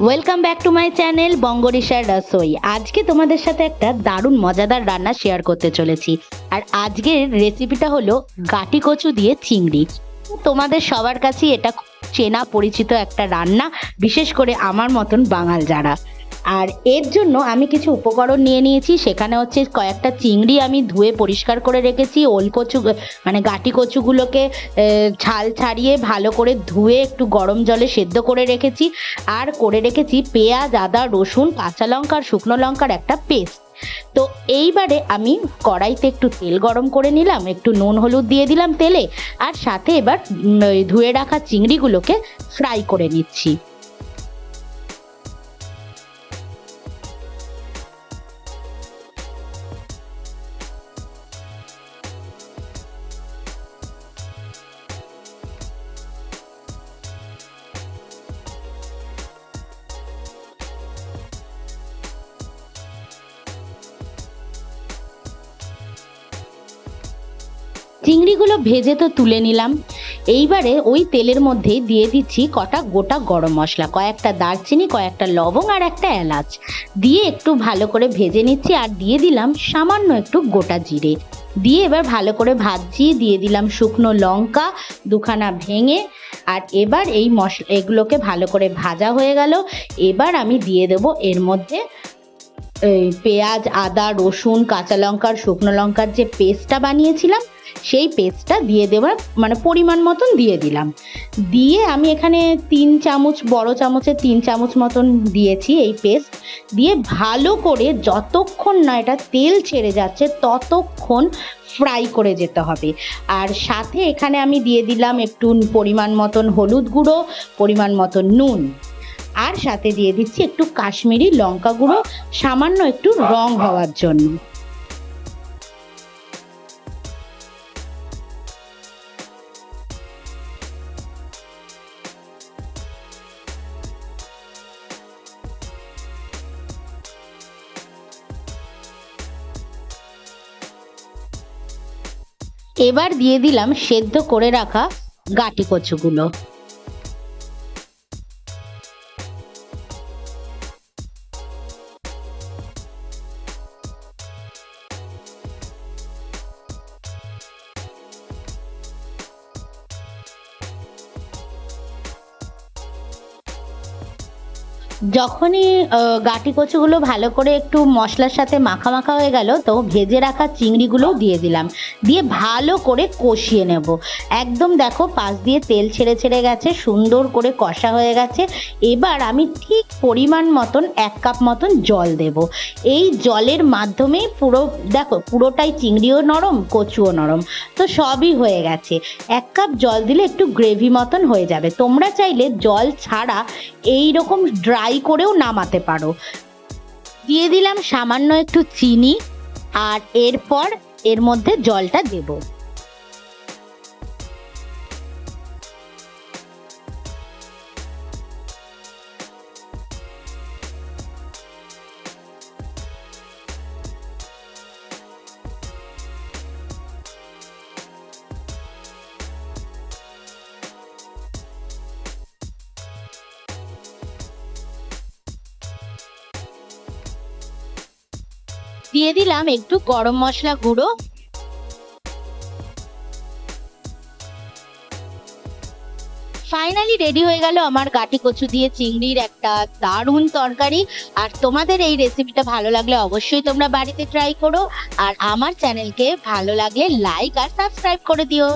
Welcome back to my channel বঙ্গরিশার রসোই। আজকে তোমাদের সাথে একটা দারুণ মজাদার রান্না শেয়ার করতে চলেছি। আর আজকের রেসিপিটা হলো গাটি কচু দিয়ে চিংড়ি। তোমাদের সবার কাছেই এটা চেনা পরিচিত একটা রান্না, বিশেষ করে আমার মতন বাঙাল যারা। আর এর জন্য আমি কিছু উপকরণ নিয়ে নিয়েছি। সেখানে হচ্ছে কয়েকটা চিংড়ি আমি ধুয়ে পরিষ্কার করে রেখেছি। ওল কচু মানে গাটি কচুগুলোকে ছাল ছাড়িয়ে ভালো করে ধুয়ে একটু গরম জলে সেদ্ধ করে রেখেছি। আর করে রেখেছি পেঁয়াজ, আদা, রসুন, কাঁচা লঙ্কা আর শুকনো লঙ্কার একটা পেস্ট। তো এইবারে আমি কড়াইতে একটু তেল গরম করে নিলাম, একটু নুন হলুদ দিয়ে দিলাম তেলে, আর সাথে এবার ধুয়ে রাখা চিংড়িগুলোকে ফ্রাই করে নিচ্ছি। চিংড়িগুলো ভেজে তো তুলে নিলাম। এইবারে ওই তেলের মধ্যেই দিয়ে দিচ্ছি কটা গোটা গরম মশলা, কয়েকটা দারচিনি, কয়েকটা লবঙ্গ আর একটা এলাচ দিয়ে একটু ভালো করে ভেজে নিচ্ছি। আর দিয়ে দিলাম সামান্য একটু গোটা জিরে দিয়ে এবার ভালো করে ভাজছি। দিয়ে দিলাম শুকনো লঙ্কা দুখানা ভেঙে। আর এবার এই এগুলোকে ভালো করে ভাজা হয়ে গেল। এবার আমি দিয়ে দেবো এর মধ্যে পেঁয়াজ, আদা, রসুন, কাঁচা লঙ্কার, শুকনো লঙ্কার যে পেস্টটা বানিয়েছিলাম সেই পেস্টটা দিয়ে দেওয়ার মানে পরিমাণ মতন দিয়ে দিলাম। দিয়ে আমি এখানে 3 চামচ, বড় চামচে 3 চামচ মতন দিয়েছি এই পেস্ট। দিয়ে ভালো করে যতক্ষণ না এটা তেল ছেড়ে যাচ্ছে ততক্ষণ ফ্রাই করে যেতে হবে। আর সাথে এখানে আমি দিয়ে দিলাম একটু পরিমাণ মতন হলুদ গুঁড়ো, পরিমাণ মতন নুন, আর সাথে দিয়ে দিচ্ছি একটু কাশ্মীরি লঙ্কা গুঁড়ো, সামান্য একটু রং হওয়ার জন্য। এবার দিয়ে দিলাম সেদ্ধ করে রাখা গাটি কচুগুলো। যখনই গাটি কচুগুলো ভালো করে একটু মশলার সাথে মাখা মাখা হয়ে গেল, তো ভেজে রাখা চিংড়িগুলোও দিয়ে দিলাম। দিয়ে ভালো করে কষিয়ে নেব। একদম দেখো পাশ দিয়ে তেল ছেড়ে ছেড়ে গেছে, সুন্দর করে কষা হয়ে গেছে। এবার আমি ঠিক পরিমাণ মতন 1 কাপ মতন জল দেব। এই জলের মাধ্যমেই পুরো দেখো পুরোটাই চিংড়িও নরম, কচুও নরম, তো সবই হয়ে গেছে। 1 কাপ জল দিলে একটু গ্রেভি মতন হয়ে যাবে। তোমরা চাইলে জল ছাড়া এই রকম ড্রাই করেও নামাতে পারো। দিয়ে দিলাম সামান্য একটু চিনি, আর এরপর এর মধ্যে জলটা দেব। দিয়ে দিলাম একটু গরম মশলা গুঁড়ো। ফাইনালি রেডি হয়ে গেল আমার গাটি কচু দিয়ে চিংড়ির একটা দারুণ তরকারি। আর তোমাদের এই রেসিপিটা ভালো লাগলে অবশ্যই তোমরা বাড়িতে ট্রাই করো। আর আমার চ্যানেলকে ভালো লাগলে লাইক আর সাবস্ক্রাইব করে দিও।